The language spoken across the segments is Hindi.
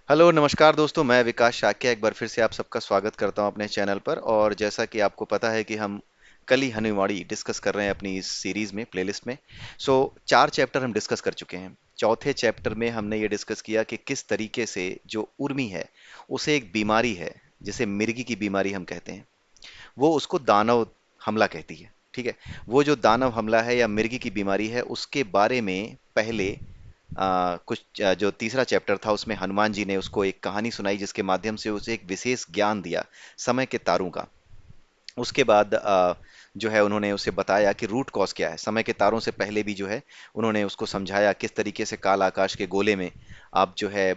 हेलो नमस्कार दोस्तों, मैं विकास शाक्य एक बार फिर से आप सबका स्वागत करता हूं अपने चैनल पर। और जैसा कि आपको पता है कि हम कली हनुमाड़ी डिस्कस कर रहे हैं अपनी इस सीरीज में, प्लेलिस्ट में। सो 4 चैप्टर हम डिस्कस कर चुके हैं। चौथे चैप्टर में हमने ये डिस्कस किया कि किस तरीके से जो उर्मी है, उसे एक बीमारी है जिसे मिर्गी की बीमारी हम कहते हैं, वो उसको दानव हमला कहती है। ठीक है। वो जो दानव हमला है या मिर्गी की बीमारी है, उसके बारे में पहले जो तीसरा चैप्टर था उसमें हनुमान जी ने उसको एक कहानी सुनाई जिसके माध्यम से उसे एक विशेष ज्ञान दिया समय के तारों का। उसके बाद जो है उन्होंने उसे बताया कि रूट कॉज क्या है। समय के तारों से पहले भी जो है उन्होंने उसको समझाया किस तरीके से काल आकाश के गोले में आप जो है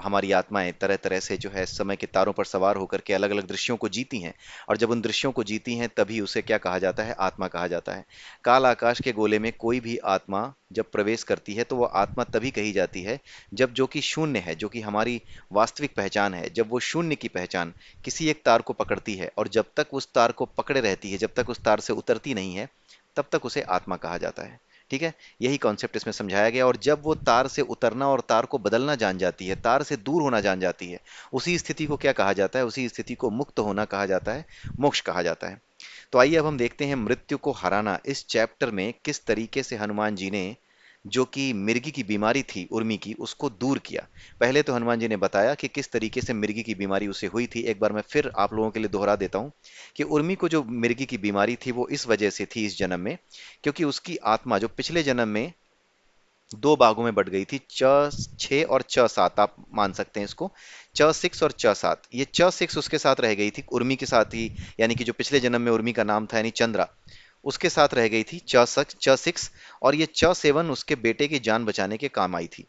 हमारी आत्माएं तरह तरह से जो है समय के तारों पर सवार होकर के अलग अलग दृश्यों को जीती हैं। और जब उन दृश्यों को जीती हैं तभी उसे क्या कहा जाता है, आत्मा कहा जाता है। काल आकाश के गोले में कोई भी आत्मा जब प्रवेश करती है तो वो आत्मा तभी कही जाती है जब जो कि शून्य है, जो कि हमारी वास्तविक पहचान है, जब वो शून्य की पहचान किसी एक तार को पकड़ती है और जब तक उस तार को पकड़े रहती है, जब तक उस तार से उतरती नहीं है, तब तक उसे आत्मा कहा जाता है। ठीक है। यही कॉन्सेप्ट इसमें समझाया गया। और जब वो तार से उतरना और तार को बदलना जान जाती है, तार से दूर होना जान जाती है, उसी स्थिति को क्या कहा जाता है, उसी स्थिति को मुक्त होना कहा जाता है, मोक्ष कहा जाता है। तो आइए अब हम देखते हैं मृत्यु को हराना इस चैप्टर में किस तरीके से हनुमान जी ने जो कि मिर्गी की बीमारी थी उर्मी की, उसको दूर किया। पहले तो हनुमान जी ने बताया कि किस तरीके से मिर्गी की बीमारी उसे हुई थी। एक बार मैं फिर आप लोगों के लिए दोहरा देता हूं कि उर्मी को जो मिर्गी की बीमारी थी वो इस वजह से थी इस जन्म में, क्योंकि उसकी आत्मा जो पिछले जन्म में दो भागों में बट गई थी, च 6 और च 7, आप मान सकते हैं इसको। च 6 और च 7, ये च 6 उसके साथ रह गई थी उर्मी के साथ ही, यानी कि जो पिछले जन्म में उर्मी का नाम था यानी चंद्रा, उसके साथ रह गई थी च 6। और ये च 7 उसके बेटे की जान बचाने के काम आई थी।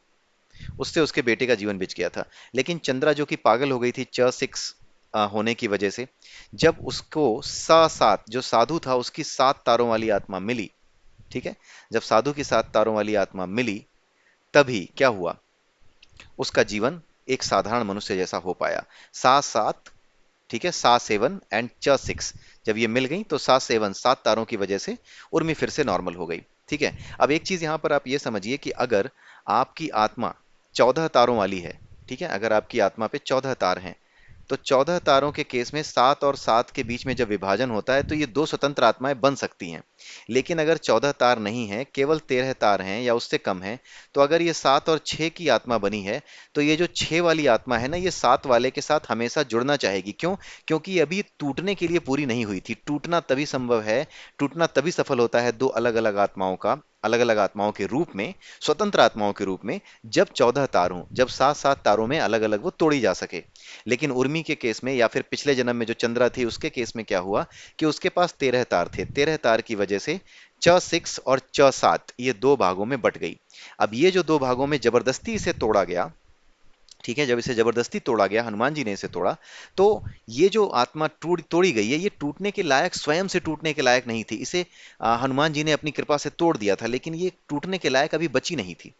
उससे उसके बेटे का जीवन बच गया था। लेकिन चंद्रा जो कि पागल हो गई थी च 6 होने की वजह से, जब उसको स 7 जो साधु था उसकी 7 तारों वाली आत्मा मिली, ठीक है, जब साधु की 7 तारों वाली आत्मा मिली, तभी क्या हुआ, उसका जीवन एक साधारण मनुष्य जैसा हो पाया। सा 7, ठीक है, सा 7 एंड च 6 जब ये मिल गई तो सा 7 7 तारों की वजह से उर्मी फिर से नॉर्मल हो गई। ठीक है। अब एक चीज यहां पर आप ये समझिए कि अगर आपकी आत्मा 14 तारों वाली है, ठीक है, अगर आपकी आत्मा पे 14 तार हैं, तो 14 तारों के केस में 7 और 7 के बीच में जब विभाजन होता है तो ये दो स्वतंत्र आत्माएं बन सकती हैं। लेकिन अगर 14 तार नहीं है, केवल 13 तार हैं या उससे कम है, तो अगर ये 7 और 6 की आत्मा बनी है, तो ये जो 6 वाली आत्मा है ना, ये 7 वाले के साथ हमेशा जुड़ना चाहेगी। क्यों? क्योंकि ये अभी टूटने के लिए पूरी नहीं हुई थी। टूटना तभी संभव है, टूटना तभी सफल होता है दो अलग अलग आत्माओं का, अलग अलग आत्माओं के रूप में, स्वतंत्र आत्माओं के रूप में, जब 14 तार हों, जब 7 7 तारों में अलग अलग वो तोड़ी जा सके। लेकिन उर्मी के केस में या फिर पिछले जन्म में जो चंद्रा थी उसके केस में क्या हुआ कि उसके पास 13 तार थे। 13 तार की वजह से च 6 और च 7 ये दो भागों में बट गई। अब ये जो दो भागों में जबरदस्ती इसे तोड़ा गया, ठीक है, जब इसे जबरदस्ती तोड़ा गया, हनुमान जी ने इसे तोड़ा, तो ये जो आत्मा टूट तोड़ी गई है, ये टूटने के लायक, स्वयं से टूटने के लायक नहीं थी। इसे हनुमान जी ने अपनी कृपा से तोड़ दिया था, लेकिन ये टूटने के लायक अभी बची नहीं थी।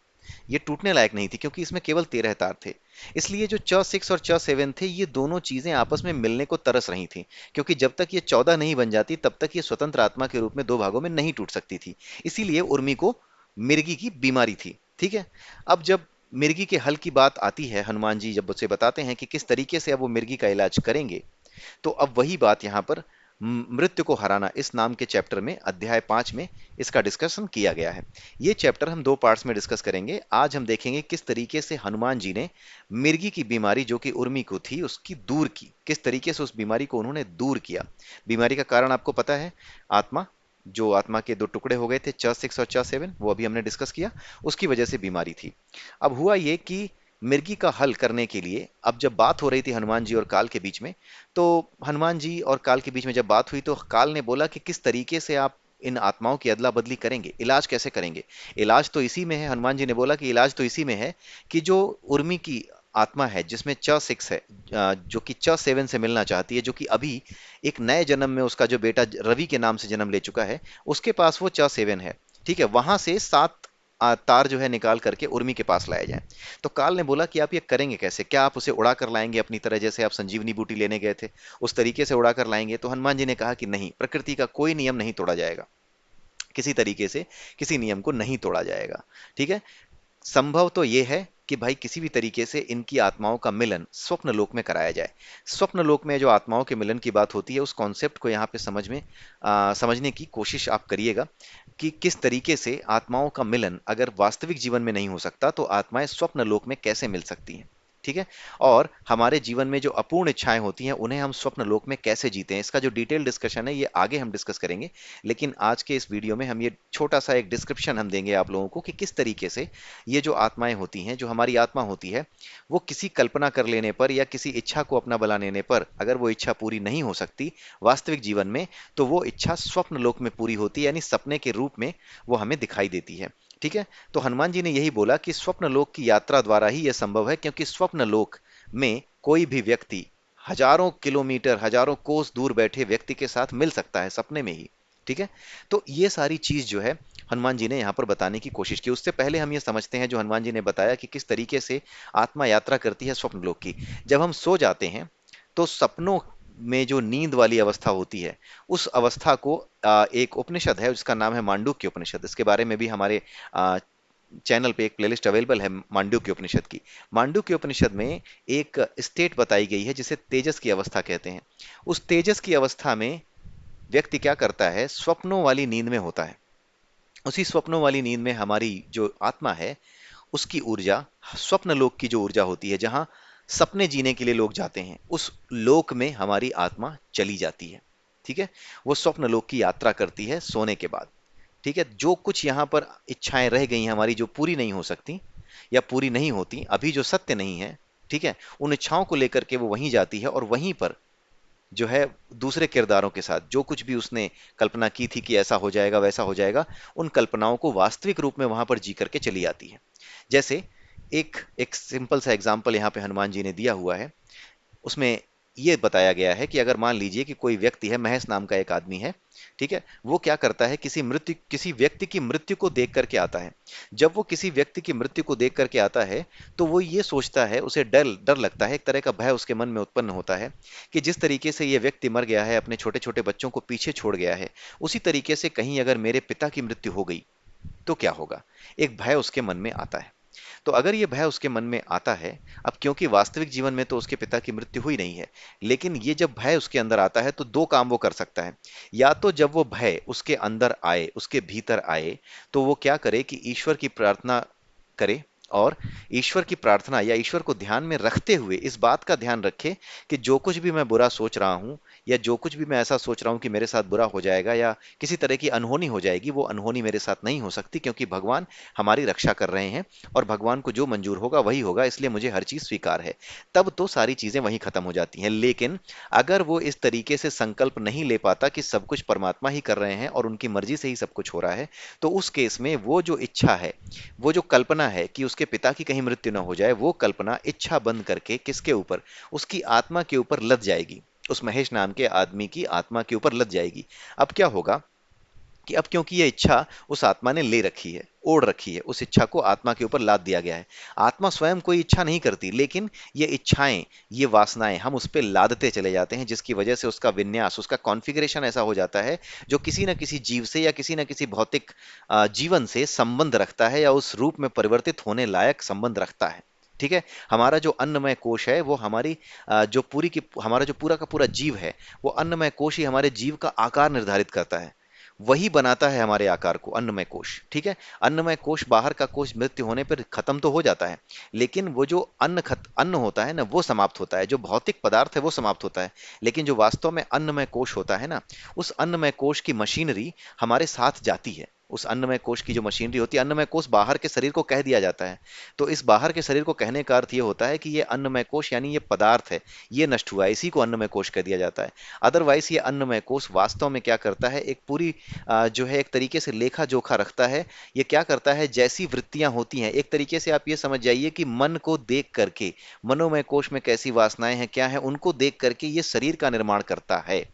ये टूटने लायक नहीं थी क्योंकि इसमें केवल 13 तार थे। इसलिए जो च 6 और च 7 थे, ये दोनों चीजें आपस में मिलने को तरस रही थी, क्योंकि जब तक ये 14 नहीं बन जाती तब तक ये स्वतंत्र आत्मा के रूप में दो भागों में नहीं टूट सकती थी। इसीलिए उर्मी को मिर्गी की बीमारी थी। ठीक है। अब जब मिर्गी के हल की बात आती है, हनुमान जी जब उसे बताते हैं कि किस तरीके से अब वो मिर्गी का इलाज करेंगे, तो अब वही बात यहाँ पर मृत्यु को हराना इस नाम के चैप्टर में, अध्याय 5 में इसका डिस्कशन किया गया है। ये चैप्टर हम दो पार्ट्स में डिस्कस करेंगे। आज हम देखेंगे किस तरीके से हनुमान जी ने मिर्गी की बीमारी जो कि उर्मी को थी उसकी दूर की, किस तरीके से उस बीमारी को उन्होंने दूर किया। बीमारी का कारण आपको पता है, आत्मा, जो आत्मा के दो टुकड़े हो गए थे च 6 और च 7, वो अभी हमने डिस्कस किया, उसकी वजह से बीमारी थी। अब हुआ ये कि मिर्गी का हल करने के लिए, अब जब बात हो रही थी हनुमान जी और काल के बीच में, तो हनुमान जी और काल के बीच में जब बात हुई तो काल ने बोला कि किस तरीके से आप इन आत्माओं की अदला बदली करेंगे, इलाज कैसे करेंगे। इलाज तो इसी में है, हनुमान जी ने बोला कि इलाज तो इसी में है कि जो उर्मी की आत्मा है जिसमें च 6 है, जो कि च 7 से मिलना चाहती है, जो कि अभी एक नए जन्म में उसका जो बेटा रवि के नाम से जन्म ले चुका है, उसके पास वो च 7 है। ठीक है, वहां से 7 तार जो है निकाल करके उर्मी के पास लाया जाए। तो काल ने बोला कि आप ये करेंगे कैसे, क्या आप उसे उड़ा कर लाएंगे अपनी तरह, जैसे आप संजीवनी बूटी लेने गए थे उस तरीके से उड़ा कर लाएंगे। तो हनुमान जी ने कहा कि नहीं, प्रकृति का कोई नियम नहीं तोड़ा जाएगा, किसी तरीके से किसी नियम को नहीं तोड़ा जाएगा। ठीक है। संभव तो ये है कि भाई किसी भी तरीके से इनकी आत्माओं का मिलन स्वप्न लोक में कराया जाए। स्वप्न लोक में जो आत्माओं के मिलन की बात होती है, उस कॉन्सेप्ट को यहाँ पे समझने की कोशिश आप करिएगा कि किस तरीके से आत्माओं का मिलन अगर वास्तविक जीवन में नहीं हो सकता तो आत्माएं स्वप्न लोक में कैसे मिल सकती हैं। ठीक है। और हमारे जीवन में जो अपूर्ण इच्छाएं होती हैं उन्हें हम स्वप्न लोक में कैसे जीते हैं, इसका जो डिटेल डिस्कशन है ये आगे हम डिस्कस करेंगे। लेकिन आज के इस वीडियो में हम ये छोटा सा एक डिस्क्रिप्शन हम देंगे आप लोगों को कि किस तरीके से ये जो आत्माएं होती हैं, जो हमारी आत्मा होती है, वो किसी कल्पना कर लेने पर या किसी इच्छा को अपना बना लेने पर अगर वो इच्छा पूरी नहीं हो सकती वास्तविक जीवन में, तो वो इच्छा स्वप्न लोक में पूरी होती है, यानी सपने के रूप में वो हमें दिखाई देती है। ठीक है। तो हनुमान जी ने यही बोला कि स्वप्न लोक की यात्रा द्वारा ही यह संभव है, क्योंकि स्वप्न लोक में कोई भी व्यक्ति हजारों किलोमीटर, हजारों कोस दूर बैठे व्यक्ति के साथ मिल सकता है सपने में ही। ठीक है। तो ये सारी चीज जो है हनुमान जी ने यहाँ पर बताने की कोशिश की। उससे पहले हम ये समझते हैं जो हनुमान जी ने बताया कि किस तरीके से आत्मा यात्रा करती है स्वप्न लोक की। जब हम सो जाते हैं तो सपनों में जो नींद वाली अवस्था होती है, उस अवस्था को एक उपनिषद है जिसका नाम है मांडुक्य उपनिषद। इसके बारे में भी हमारे चैनल पे एक प्लेलिस्ट अवेलेबल है मांडुक्य उपनिषद की। मांडुक्य उपनिषद में एक स्टेट बताई गई है जिसे तेजस की अवस्था कहते हैं। उस तेजस की अवस्था में व्यक्ति क्या करता है, स्वप्नों वाली नींद में होता है। उसी स्वप्नों वाली नींद में हमारी जो आत्मा है उसकी ऊर्जा स्वप्न लोक की जो ऊर्जा होती है, जहां सपने जीने के लिए लोग जाते हैं, उस लोक में हमारी आत्मा चली जाती है। ठीक है। वो स्वप्न लोक की यात्रा करती है सोने के बाद। ठीक है। जो कुछ यहाँ पर इच्छाएं रह गई हैं हमारी, जो पूरी नहीं हो सकती या पूरी नहीं होती अभी, जो सत्य नहीं है, ठीक है, उन इच्छाओं को लेकर के वो वहीं जाती है और वहीं पर जो है दूसरे किरदारों के साथ जो कुछ भी उसने कल्पना की थी कि ऐसा हो जाएगा वैसा हो जाएगा, उन कल्पनाओं को वास्तविक रूप में वहां पर जी करके चली आती है। जैसे एक एक सिंपल सा एग्जाम्पल यहाँ पे हनुमान जी ने दिया हुआ है। उसमें ये बताया गया है कि अगर मान लीजिए कि कोई व्यक्ति है, महेश नाम का एक आदमी है। ठीक है। वो क्या करता है, किसी व्यक्ति की मृत्यु को देख करके आता है। जब वो किसी व्यक्ति की मृत्यु को देख करके आता है तो वो ये सोचता है, उसे डर डर लगता है, एक तरह का भय उसके मन में उत्पन्न होता है कि जिस तरीके से ये व्यक्ति मर गया है, अपने छोटे छोटे बच्चों को पीछे छोड़ गया है, उसी तरीके से कहीं अगर मेरे पिता की मृत्यु हो गई तो क्या होगा। एक भय उसके मन में आता है। तो अगर ये भय उसके मन में आता है, अब क्योंकि वास्तविक जीवन में तो उसके पिता की मृत्यु हुई नहीं है, लेकिन ये जब भय उसके अंदर आता है तो दो काम वो कर सकता है। या तो जब वो भय उसके अंदर आए, उसके भीतर आए, तो वो क्या करे कि ईश्वर की प्रार्थना करे, और ईश्वर की प्रार्थना या ईश्वर को ध्यान में रखते हुए इस बात का ध्यान रखे कि जो कुछ भी मैं बुरा सोच रहा हूं या जो कुछ भी मैं ऐसा सोच रहा हूं कि मेरे साथ बुरा हो जाएगा या किसी तरह की अनहोनी हो जाएगी, वो अनहोनी मेरे साथ नहीं हो सकती, क्योंकि भगवान हमारी रक्षा कर रहे हैं और भगवान को जो मंजूर होगा वही होगा, इसलिए मुझे हर चीज स्वीकार है। तब तो सारी चीजें वहीं खत्म हो जाती हैं। लेकिन अगर वो इस तरीके से संकल्प नहीं ले पाता कि सब कुछ परमात्मा ही कर रहे हैं और उनकी मर्जी से ही सब कुछ हो रहा है, तो उस केस में वो जो इच्छा है, वो जो कल्पना है कि उसके पिता की कहीं मृत्यु ना हो जाए, वो कल्पना इच्छा बंद करके किसके ऊपर, उसकी आत्मा के ऊपर लद जाएगी। उस महेश नाम के आदमी की आत्मा के ऊपर लद जाएगी। अब क्या होगा कि अब क्योंकि ये इच्छा उस आत्मा ने ले रखी है, ओढ़ रखी है, उस इच्छा को आत्मा के ऊपर लाद दिया गया है। आत्मा स्वयं कोई इच्छा नहीं करती, लेकिन ये इच्छाएं, ये वासनाएं हम उस पर लादते चले जाते हैं, जिसकी वजह से उसका विन्यास, उसका कॉन्फ़िगरेशन ऐसा हो जाता है जो किसी न किसी जीव से या किसी न किसी भौतिक जीवन से संबंध रखता है या उस रूप में परिवर्तित होने लायक संबंध रखता है। ठीक है। हमारा जो अन्नमय कोश है वो हमारी जो पूरी की हमारा जो पूरा का पूरा जीव है, वो अन्नमय कोश ही हमारे जीव का आकार निर्धारित करता है। वही बनाता है हमारे आकार को, अन्नमय कोश। ठीक है। अन्नमय कोश, बाहर का कोश मृत्यु होने पर खत्म तो हो जाता है, लेकिन वो जो अन्न होता है ना, वो समाप्त होता है। जो भौतिक पदार्थ है वो समाप्त होता है, लेकिन जो वास्तव में अन्नमय कोश होता है ना, उस अन्नमय कोश की मशीनरी हमारे साथ जाती है। उस अन्नमय कोश की जो मशीनरी होती है, अन्नमय कोश बाहर के शरीर को कह दिया जाता है। तो इस बाहर के शरीर को कहने का अर्थ ये होता है कि ये अन्नमय कोश यानी ये पदार्थ है, ये नष्ट हुआ है, इसी को अन्नमय कोश कह दिया जाता है। अदरवाइज ये अन्नमय कोश वास्तव में क्या करता है, एक पूरी जो है एक तरीके से लेखा जोखा रखता है। ये क्या करता है, जैसी वृत्तियां होती हैं, एक तरीके से आप ये समझ जाइए कि मन को देख करके, मनोमय कोश में कैसी वासनाएं हैं, क्या है, उनको देख करके ये शरीर का निर्माण करता है।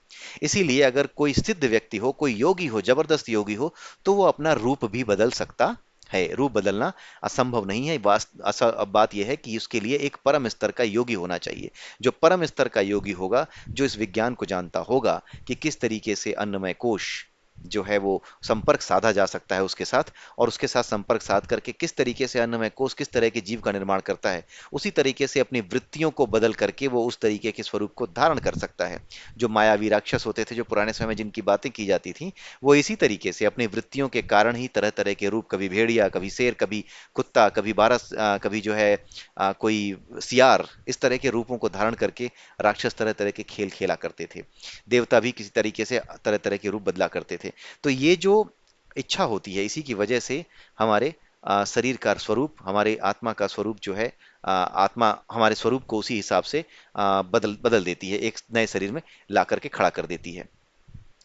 इसीलिए अगर कोई सिद्ध व्यक्ति हो, कोई योगी हो, जबरदस्त योगी हो, तो वो अपना रूप भी बदल सकता है। रूप बदलना असंभव नहीं है। अब बात यह है कि उसके लिए एक परम स्तर का योगी होना चाहिए। जो परम स्तर का योगी होगा, जो इस विज्ञान को जानता होगा कि किस तरीके से अन्नमय कोश जो है वो संपर्क साधा जा सकता है उसके साथ, और उसके साथ संपर्क साध करके किस तरीके से अन्नमय कोश किस तरह के जीव का निर्माण करता है, उसी तरीके से अपनी वृत्तियों को बदल करके वो उस तरीके के स्वरूप को धारण कर सकता है। जो मायावी राक्षस होते थे, जो पुराने समय में जिनकी बातें की जाती थी, वो इसी तरीके से अपनी वृत्तियों के कारण ही तरह तरह के रूप, कभी भेड़िया, कभी शेर, कभी कुत्ता, कभी बारस, कभी जो है कोई सियार, इस तरह के रूपों को धारण करके राक्षस तरह तरह के खेल खेला करते थे। देवता भी किसी तरीके से तरह तरह के रूप बदला करते थे। तो ये जो इच्छा होती है, इसी की वजह से हमारे शरीर का स्वरूप, हमारे आत्मा का स्वरूप जो है, आत्मा हमारे स्वरूप को उसी हिसाब से बदल बदल देती है, एक नए शरीर में ला करके खड़ा कर देती है।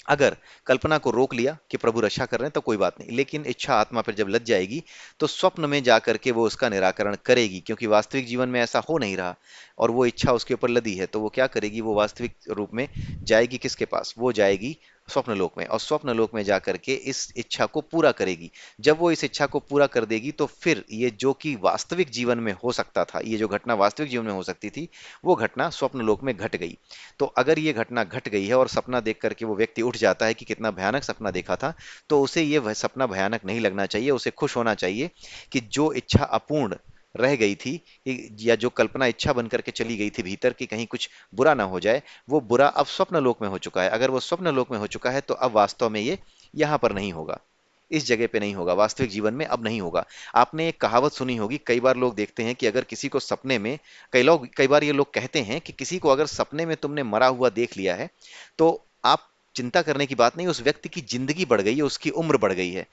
अगर कल्पना को रोक लिया कि प्रभु रक्षा कर रहे हैं तो कोई बात नहीं, लेकिन इच्छा आत्मा पर जब लग जाएगी तो स्वप्न में जाकर के वो उसका निराकरण करेगी, क्योंकि वास्तविक जीवन में ऐसा हो नहीं रहा और वो इच्छा उसके ऊपर लदी है, तो वो क्या करेगी, वो वास्तविक रूप में जाएगी किसके पास, वो जाएगी स्वप्न लोक में, और स्वप्न लोक में जाकर के इस इच्छा को पूरा करेगी। जब वो इस इच्छा को पूरा कर देगी तो फिर ये जो कि वास्तविक जीवन में हो सकता था, ये जो घटना वास्तविक जीवन में हो सकती थी, वो घटना स्वप्न लोक में घट गई। तो अगर ये घटना घट गई है और सपना देख करके वो व्यक्ति उठ जाता है कि कितना भयानक सपना देखा था, तो उसे ये वह सपना भयानक नहीं लगना चाहिए, उसे खुश होना चाहिए कि जो इच्छा अपूर्ण रह गई थी, या जो कल्पना इच्छा बन करके चली गई थी भीतर की कहीं कुछ बुरा ना हो जाए, वो बुरा अब स्वप्न लोक में हो चुका है। अगर वो स्वप्न लोक में हो चुका है तो अब वास्तव में ये यहाँ पर नहीं होगा, इस जगह पे नहीं होगा, वास्तविक जीवन में अब नहीं होगा। आपने एक कहावत सुनी होगी, कई बार लोग देखते हैं कि अगर किसी को सपने में, कई बार ये लोग कहते हैं कि किसी को अगर सपने में तुमने मरा हुआ देख लिया है तो आप चिंता करने की बात नहीं, उस व्यक्ति की जिंदगी बढ़ गई है, उसकी उम्र बढ़ गई है।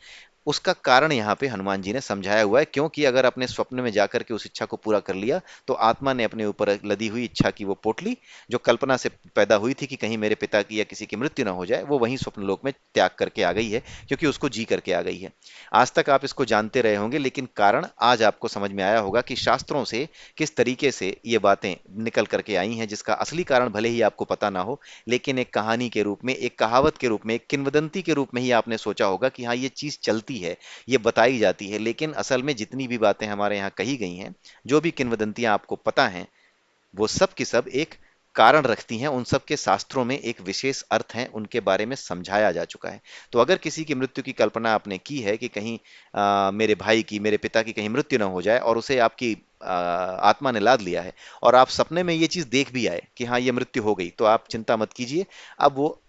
उसका कारण यहाँ पे हनुमान जी ने समझाया हुआ है, क्योंकि अगर अपने स्वप्न में जाकर के उस इच्छा को पूरा कर लिया तो आत्मा ने अपने ऊपर लदी हुई इच्छा की वो पोटली, जो कल्पना से पैदा हुई थी कि कहीं मेरे पिता की या किसी की मृत्यु ना हो जाए, वो वहीं स्वप्न लोक में त्याग करके आ गई है, क्योंकि उसको जी करके आ गई है। आज तक आप इसको जानते रहे होंगे, लेकिन कारण आज आपको समझ में आया होगा कि शास्त्रों से किस तरीके से ये बातें निकल करके आई हैं, जिसका असली कारण भले ही आपको पता ना हो, लेकिन एक कहानी के रूप में, एक कहावत के रूप में, एक किंवदंती के रूप में ही आपने सोचा होगा कि हाँ ये चीज चलती है, ये बताई जाती है। लेकिन असल में जितनी भी बातें हमारे यहाँ कही गई हैं, जो भी किंवदंतियां आपको पता हैं, वो सब की सब एक कारण रखती हैं, उन सब के शास्त्रों में एक विशेष अर्थ है, उनके बारे में समझाया जा चुका है। तो अगर किसी की मृत्यु की कल्पना आपने की है कि कहीं मेरे भाई की, मेरे पिता की कहीं मृत्यु ना हो जाए, और उसे आपकी आत्मा ने लाद लिया है, और आप सपने में ये चीज देख भी आए कि हाँ ये मृत्यु हो गई, तो आप चिंता मत कीजिए, अब वो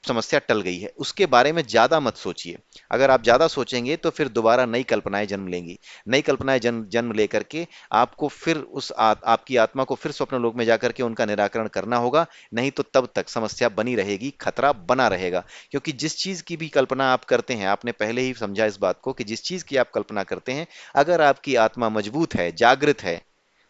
समस्या टल गई है, उसके बारे में ज्यादा मत सोचिए। अगर आप ज्यादा सोचेंगे तो फिर दोबारा नई कल्पनाएं जन्म लेंगी, नई कल्पनाएं जन्म जन्म लेकर के आपको फिर आपकी आत्मा को फिर स्वप्न लोक में जाकर के उनका निराकरण करना होगा। नहीं तो तब तक समस्या बनी रहेगी, खतरा बना रहेगा। क्योंकि जिस चीज की भी कल्पना आप करते हैं, आपने पहले ही समझा इस बात को कि जिस चीज की आप कल्पना करते हैं, अगर आपकी आत्मा मजबूत है, जागृत है,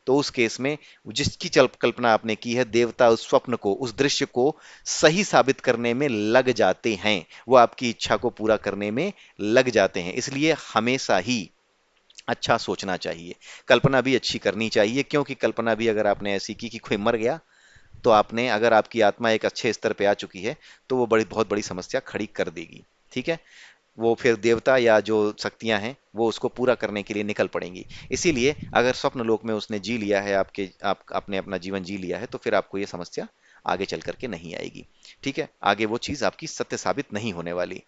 तो उस केस में जिसकी चल कल्पना आपने की है, देवता उस स्वप्न को, उस दृश्य को सही साबित करने में लग जाते हैं, वो आपकी इच्छा को पूरा करने में लग जाते हैं। इसलिए हमेशा ही अच्छा सोचना चाहिए, कल्पना भी अच्छी करनी चाहिए, क्योंकि कल्पना भी अगर आपने ऐसी की कि कोई मर गया, तो आपने, अगर आपकी आत्मा एक अच्छे स्तर पे आ चुकी है, तो वो बड़ी बहुत बड़ी समस्या खड़ी कर देगी। ठीक है, वो फिर देवता या जो शक्तियां हैं वो उसको पूरा करने के लिए निकल पड़ेंगी। इसीलिए अगर स्वप्न लोक में उसने जी लिया है, आपने अपना जीवन जी लिया है, तो फिर आपको ये समस्या आगे चल करके नहीं आएगी। ठीक है, आगे वो चीज आपकी सत्य साबित नहीं होने वाली।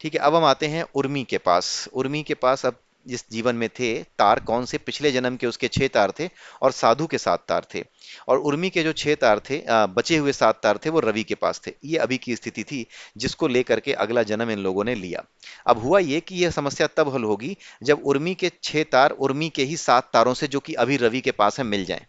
ठीक है, अब हम आते हैं उर्मी के पास। उर्मी के पास अब जिस जीवन में थे, तार कौन से, पिछले जन्म के उसके 6 तार थे और साधु के 7 तार थे। और उर्मी के जो 6 तार थे, बचे हुए 7 तार थे, वो रवि के पास थे। ये अभी की स्थिति थी, जिसको लेकर के अगला जन्म इन लोगों ने लिया। अब हुआ ये कि यह समस्या तब हल होगी जब उर्मी के 6 तार उर्मी के ही 7 तारों से, जो कि अभी रवि के पास है, मिल जाएं।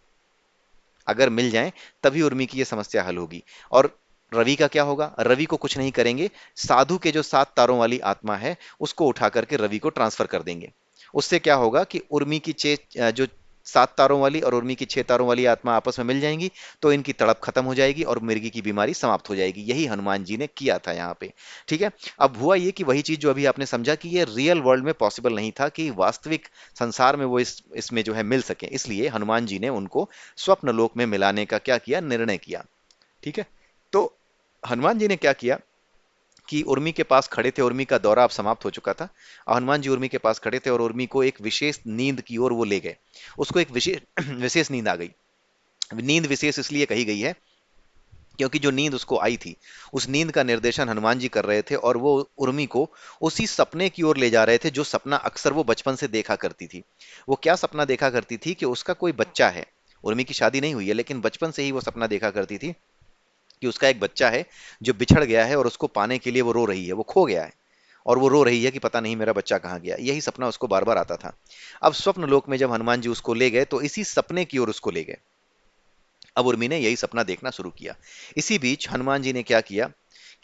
अगर मिल जाएं तभी उर्मी की ये समस्या हल होगी। और रवि का क्या होगा, रवि को कुछ नहीं करेंगे, साधु के जो 7 तारों वाली आत्मा है उसको उठा करके रवि को ट्रांसफर कर देंगे। उससे क्या होगा कि उर्मी की जो 7 तारों वाली और उर्मी की 6 तारों वाली आत्मा आपस में मिल जाएंगी, तो इनकी तड़प खत्म हो जाएगी और मिर्गी की बीमारी समाप्त हो जाएगी। यही हनुमान जी ने किया था यहाँ पे। ठीक है, अब हुआ ये कि वही चीज जो अभी आपने समझा कि ये रियल वर्ल्ड में पॉसिबल नहीं था कि वास्तविक संसार में वो इसमें जो है मिल सके, इसलिए हनुमान जी ने उनको स्वप्न लोक में मिलाने का क्या किया, निर्णय किया। ठीक है, तो हनुमान जी ने क्या किया कि उर्मी के पास खड़े थे, उर्मी का दौरा अब समाप्त हो चुका था, और हनुमान जी उर्मी के पास खड़े थे और उर्मी को एक विशेष नींद की ओर वो ले गए। उसको एक विशेष विशेष नींद आ गई। नींद विशेष इसलिए कही गई है क्योंकि जो नींद उसको आई थी, उस नींद का निर्देशन हनुमान जी कर रहे थे और वो उर्मी को उसी सपने की ओर ले जा रहे थे जो सपना अक्सर वो बचपन से देखा करती थी। वो क्या सपना देखा करती थी कि उसका कोई बच्चा है। उर्मी की शादी नहीं हुई है, लेकिन बचपन से ही वो सपना देखा करती थी कि उसका एक बच्चा है जो बिछड़ गया है और उसको पाने के लिए वो रो रही है, वो खो गया है और वो रो रही है कि पता नहीं मेरा बच्चा कहाँ गया। यही सपना उसको बार बार आता था। अब स्वप्न लोक में जब हनुमान जी उसको ले गए तो इसी सपने की ओर उसको ले गए। अब उर्मी ने यही सपना देखना शुरू किया। इसी बीच हनुमान जी ने क्या किया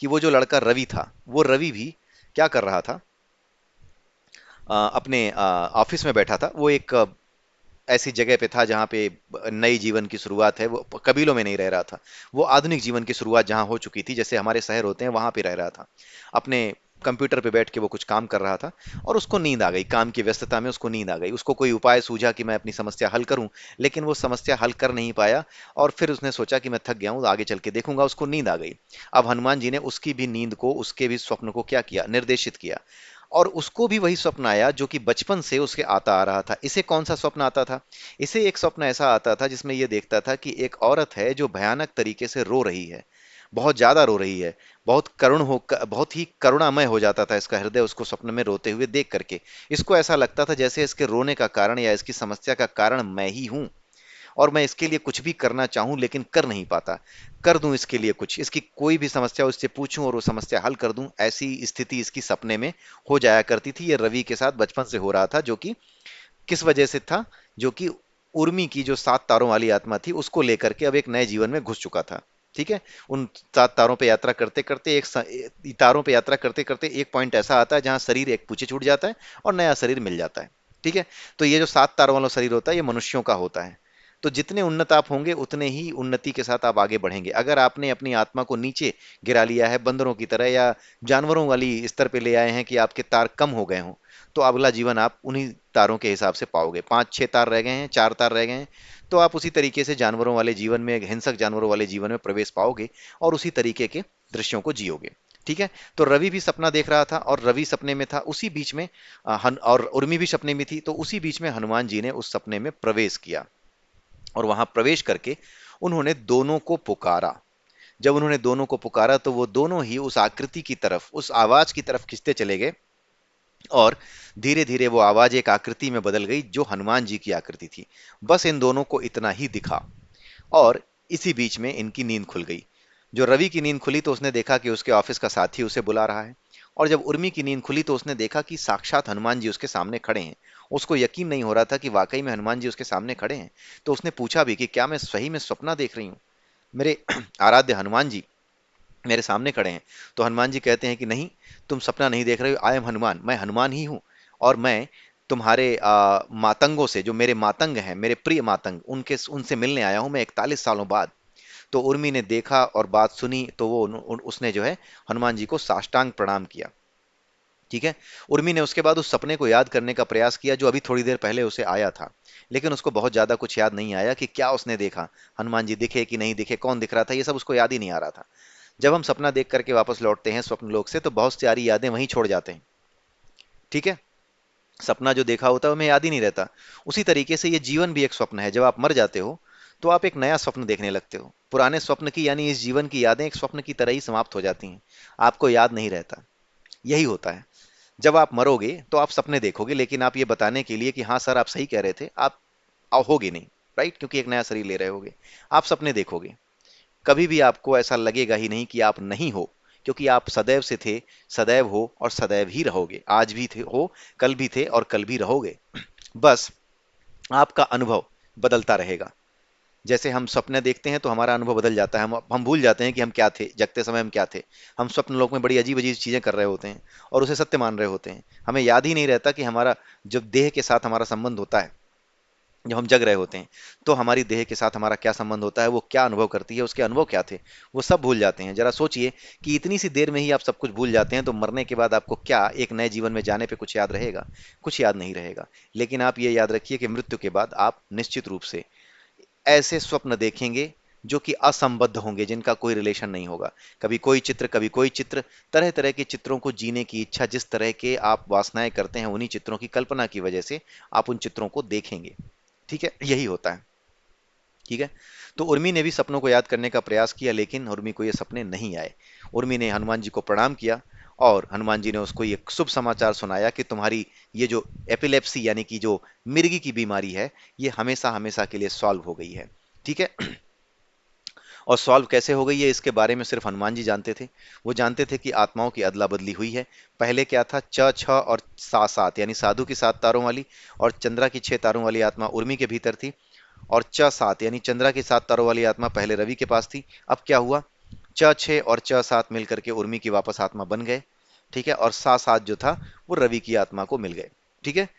कि वो जो लड़का रवि था, वो रवि भी क्या कर रहा था, अपने ऑफिस में बैठा था। वो एक ऐसी जगह पे था जहाँ पे नई जीवन की शुरुआत है। वो कबीलों में नहीं रह रहा था, वो आधुनिक जीवन की शुरुआत जहाँ हो चुकी थी, जैसे हमारे शहर होते हैं वहां पे रह रहा था। अपने कंप्यूटर पे बैठ के वो कुछ काम कर रहा था और उसको नींद आ गई। काम की व्यस्तता में उसको नींद आ गई। उसको कोई उपाय सूझा कि मैं अपनी समस्या हल करूं, लेकिन वो समस्या हल कर नहीं पाया। और फिर उसने सोचा कि मैं थक गया हूं, आगे चल के देखूंगा। उसको नींद आ गई। अब हनुमान जी ने उसकी भी नींद को, उसके भी स्वप्न को क्या किया, निर्देशित किया। और उसको भी वही स्वप्न आया जो कि बचपन से उसके आता आ रहा था। इसे कौन सा स्वप्न आता था? इसे एक स्वप्न ऐसा आता था जिसमें यह देखता था कि एक औरत है जो भयानक तरीके से रो रही है, बहुत ज्यादा रो रही है। बहुत ही करुणामय हो जाता था इसका हृदय उसको स्वप्न में रोते हुए देख करके। इसको ऐसा लगता था जैसे इसके रोने का कारण या इसकी समस्या का कारण मैं ही हूं, और मैं इसके लिए कुछ भी करना चाहूं लेकिन कर नहीं पाता। कर दूं इसके लिए कुछ, इसकी कोई भी समस्या उससे पूछूं और वो समस्या हल कर दूं, ऐसी स्थिति इसकी सपने में हो जाया करती थी। ये रवि के साथ बचपन से हो रहा था, जो कि किस वजह से था? जो कि उर्मी की जो 7 तारों वाली आत्मा थी उसको लेकर के अब एक नए जीवन में घुस चुका था। ठीक है। उन 7 तारों पे यात्रा करते करते तारों पे यात्रा करते करते एक पॉइंट ऐसा आता है जहां शरीर एक पीछे छूट जाता है और नया शरीर मिल जाता है। ठीक है। तो ये जो 7 तारों वाला शरीर होता है ये मनुष्यों का होता है। तो जितने उन्नत आप होंगे उतने ही उन्नति के साथ आप आगे बढ़ेंगे। अगर आपने अपनी आत्मा को नीचे गिरा लिया है बंदरों की तरह, या जानवरों वाली स्तर पे ले आए हैं कि आपके तार कम हो गए हों, तो अगला जीवन आप उन्हीं तारों के हिसाब से पाओगे। 5-6 तार रह गए हैं, 4 तार रह गए हैं, तो आप उसी तरीके से जानवरों वाले जीवन में, हिंसक जानवरों वाले जीवन में प्रवेश पाओगे और उसी तरीके के दृश्यों को जियोगे। ठीक है। तो रवि भी सपना देख रहा था और रवि सपने में था। उसी बीच में और उर्मी भी सपने में थी। तो उसी बीच में हनुमान जी ने उस सपने में प्रवेश किया और वहां प्रवेश करके उन्होंने दोनों को पुकारा। जब उन्होंने दोनों को पुकारा तो वो दोनों ही उस आकृति की तरफ, उस आवाज की तरफ खिंचते चले गए। और धीरे धीरे वो आवाज एक आकृति में बदल गई जो हनुमान जी की आकृति थी। बस इन दोनों को इतना ही दिखा। और इसी बीच में इनकी नींद खुल गई। जो रवि की नींद खुली तो उसने देखा कि उसके ऑफिस का साथी उसे बुला रहा है। और जब उर्मी की नींद खुली तो उसने देखा कि साक्षात हनुमान जी उसके सामने खड़े हैं। उसको यकीन नहीं हो रहा था कि वाकई में हनुमान जी उसके सामने खड़े हैं। तो उसने पूछा भी कि क्या मैं सही में सपना देख रही हूँ? मेरे आराध्य हनुमान जी मेरे सामने खड़े हैं। तो हनुमान जी कहते हैं कि नहीं, तुम सपना नहीं देख रहे हो। आई एम हनुमान, मैं हनुमान ही हूं। और मैं तुम्हारे मातंगों से, जो मेरे मातंग हैं, मेरे प्रिय मातंग, उनके उनसे मिलने आया हूं मैं 41 सालों बाद। तो उर्मी ने देखा और बात सुनी तो वो उसने जो है हनुमान जी को साष्टांग प्रणाम किया। ठीक है। उर्मी ने उसके बाद उस सपने को याद करने का प्रयास किया जो अभी थोड़ी देर पहले उसे आया था, लेकिन उसको बहुत ज्यादा कुछ याद नहीं आया कि क्या उसने देखा, हनुमान जी दिखे कि नहीं दिखे, कौन दिख रहा था, ये सब उसको याद ही नहीं आ रहा था। जब हम सपना देख करके वापस लौटते हैं स्वप्न लोक से तो बहुत सारी यादें वहीं छोड़ जाते हैं। ठीक है। सपना जो देखा होता है हमें याद ही नहीं रहता। उसी तरीके से ये जीवन भी एक स्वप्न है। जब आप मर जाते हो तो आप एक नया स्वप्न देखने लगते हो। पुराने स्वप्न की, यानी इस जीवन की यादें एक स्वप्न की तरह ही समाप्त हो जाती हैं। आपको याद नहीं रहता। यही होता है। जब आप मरोगे तो आप सपने देखोगे, लेकिन आप ये बताने के लिए कि हाँ सर आप सही कह रहे थे, आप होगे नहीं। राइट, क्योंकि एक नया शरीर ले रहे होगे। आप सपने देखोगे। कभी भी आपको ऐसा लगेगा ही नहीं कि आप नहीं हो, क्योंकि आप सदैव से थे, सदैव हो और सदैव ही रहोगे। आज भी थे हो, कल भी थे और कल भी रहोगे। बस आपका अनुभव बदलता रहेगा। जैसे हम सपने देखते हैं तो हमारा अनुभव बदल जाता है। हम भूल जाते हैं कि हम क्या थे, जगते समय हम क्या थे। हम स्वप्न लोक में बड़ी अजीब अजीब चीजें कर रहे होते हैं और उसे सत्य मान रहे होते हैं। हमें याद ही नहीं रहता कि हमारा, जब देह के साथ हमारा संबंध होता है, जब हम जग रहे होते हैं, तो हमारी देह के साथ हमारा क्या संबंध होता है, वो क्या अनुभव करती है, उसके अनुभव क्या थे, वो सब भूल जाते हैं। जरा सोचिए कि इतनी सी देर में ही आप सब कुछ भूल जाते हैं, तो मरने के बाद आपको क्या, एक नए जीवन में जाने पे कुछ याद रहेगा? कुछ याद नहीं रहेगा। लेकिन आप ये याद रखिए कि मृत्यु के बाद आप निश्चित रूप से ऐसे स्वप्न देखेंगे जो कि असंबद्ध होंगे, जिनका कोई रिलेशन नहीं होगा। कभी कोई चित्र, कभी कोई चित्र। तरह तरह के चित्रों को जीने की इच्छा, जिस तरह के आप वासनाएं करते हैं, उन्हीं चित्रों की कल्पना की वजह से आप उन चित्रों को देखेंगे। ठीक है, यही होता है। ठीक है। तो उर्मी ने भी सपनों को याद करने का प्रयास किया, लेकिन उर्मी को ये सपने नहीं आए। उर्मी ने हनुमान जी को प्रणाम किया और हनुमान जी ने उसको ये शुभ समाचार सुनाया कि तुम्हारी ये जो एपिलेप्सी यानी कि जो मिर्गी की बीमारी है, ये हमेशा हमेशा के लिए सॉल्व हो गई है। ठीक है। और सॉल्व कैसे हो गई है इसके बारे में सिर्फ हनुमान जी जानते थे। वो जानते थे कि आत्माओं की अदला बदली हुई है। पहले क्या था, च छ और सा सात यानी साधु की 7 तारों वाली और चंद्रा की 6 तारों वाली आत्मा उर्मी के भीतर थी। और च सात यानी चंद्रा की 7 तारों वाली आत्मा पहले रवि के पास थी। अब क्या हुआ, च छः और च सात मिलकर के उर्मी की वापस आत्मा बन गए। ठीक है। और सा सात जो था वो रवि की आत्मा को मिल गए। ठीक है।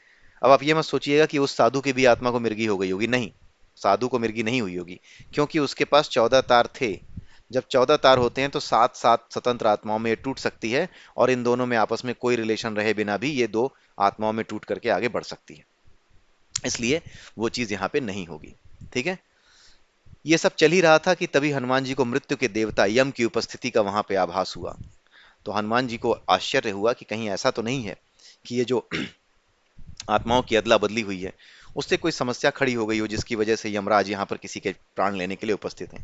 अब आप ये मत सोचिएगा कि उस साधु की भी आत्मा को मिर्गी हो गई होगी, नहीं, साधु को मिर्गी नहीं हुई होगी, क्योंकि उसके पास 14 तार थे। जब 14 तार होते हैं तो सात सात स्वतंत्र आत्माओं में ये टूट सकती है, और इन दोनों में आपस में कोई रिलेशन रहे बिना भी ये दो आत्माओं में टूट करके आगे बढ़ सकती है। इसलिए वो चीज यहाँ पे नहीं होगी। ठीक है। ये सब चल ही रहा था कि तभी हनुमान जी को मृत्यु के देवता यम की उपस्थिति का वहां पे आभास हुआ। तो हनुमान जी को आश्चर्य हुआ कि कहीं ऐसा तो नहीं है कि ये जो आत्माओं की अदला बदली हुई है उससे कोई समस्या खड़ी हो गई हो जिसकी वजह से यमराज यहाँ पर किसी के प्राण लेने के लिए उपस्थित हैं।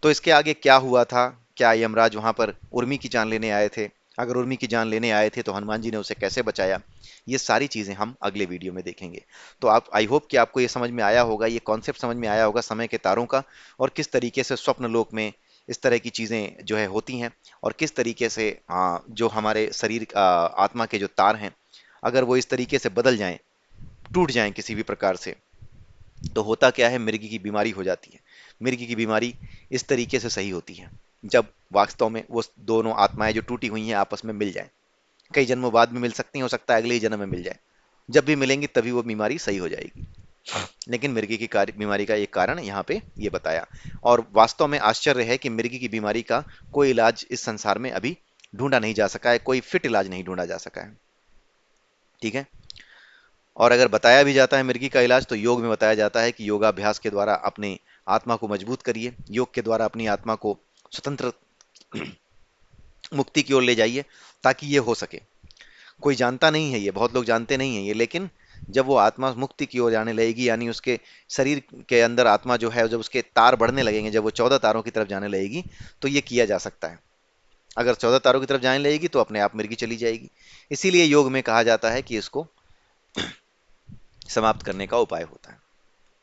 तो इसके आगे क्या हुआ था, क्या यमराज वहां पर उर्मी की जान लेने आए थे, अगर उर्मी की जान लेने आए थे तो हनुमान जी ने उसे कैसे बचाया, ये सारी चीजें हम अगले वीडियो में देखेंगे। तो आप, आई होप कि आपको ये समझ में आया होगा, ये कॉन्सेप्ट समझ में आया होगा समय के तारों का, और किस तरीके से स्वप्न लोक में इस तरह की चीजें जो है होती हैं, और किस तरीके से जो हमारे शरीर आत्मा के जो तार हैं, अगर वो इस तरीके से बदल जाएं, टूट जाएं किसी भी प्रकार से, तो होता क्या है, मिर्गी की बीमारी हो जाती है। मिर्गी की बीमारी इस तरीके से सही होती है जब वास्तव में वो दोनों आत्माएं जो टूटी हुई हैं आपस में मिल जाएं। कई जन्मों बाद में मिल सकती हैं, हो सकता है अगले ही जन्म में मिल जाए। जब भी मिलेंगी तभी वो बीमारी सही हो जाएगी। लेकिन मिर्गी की बीमारी का एक कारण यहाँ पे ये बताया। और वास्तव में आश्चर्य है कि मिर्गी की बीमारी का कोई इलाज इस संसार में अभी ढूंढा नहीं जा सका है, कोई फिट इलाज नहीं ढूंढा जा सका है। ठीक है। और अगर बताया भी जाता है मिर्गी का इलाज, तो योग में बताया जाता है कि योगाभ्यास के द्वारा अपने आत्मा को मजबूत करिए, योग के द्वारा अपनी आत्मा को स्वतंत्र मुक्ति की ओर ले जाइए, ताकि ये हो सके। कोई जानता नहीं है ये, बहुत लोग जानते नहीं है ये, लेकिन जब वो आत्मा मुक्ति की ओर जाने लगेगी, यानी उसके शरीर के अंदर आत्मा जो है, जब उसके तार बढ़ने लगेंगे, जब वो 14 तारों की तरफ जाने लगेगी, तो ये किया जा सकता है। अगर 14 तारों की तरफ जाने लगेगी तो अपने आप मिर्गी चली जाएगी। इसीलिए योग में कहा जाता है कि इसको समाप्त करने का उपाय होता है।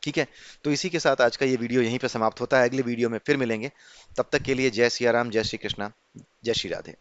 ठीक है। तो इसी के साथ आज का ये वीडियो यहीं पे समाप्त होता है। अगले वीडियो में फिर मिलेंगे। तब तक के लिए जय सिया राम, जय श्री कृष्णा, जय श्री राधे।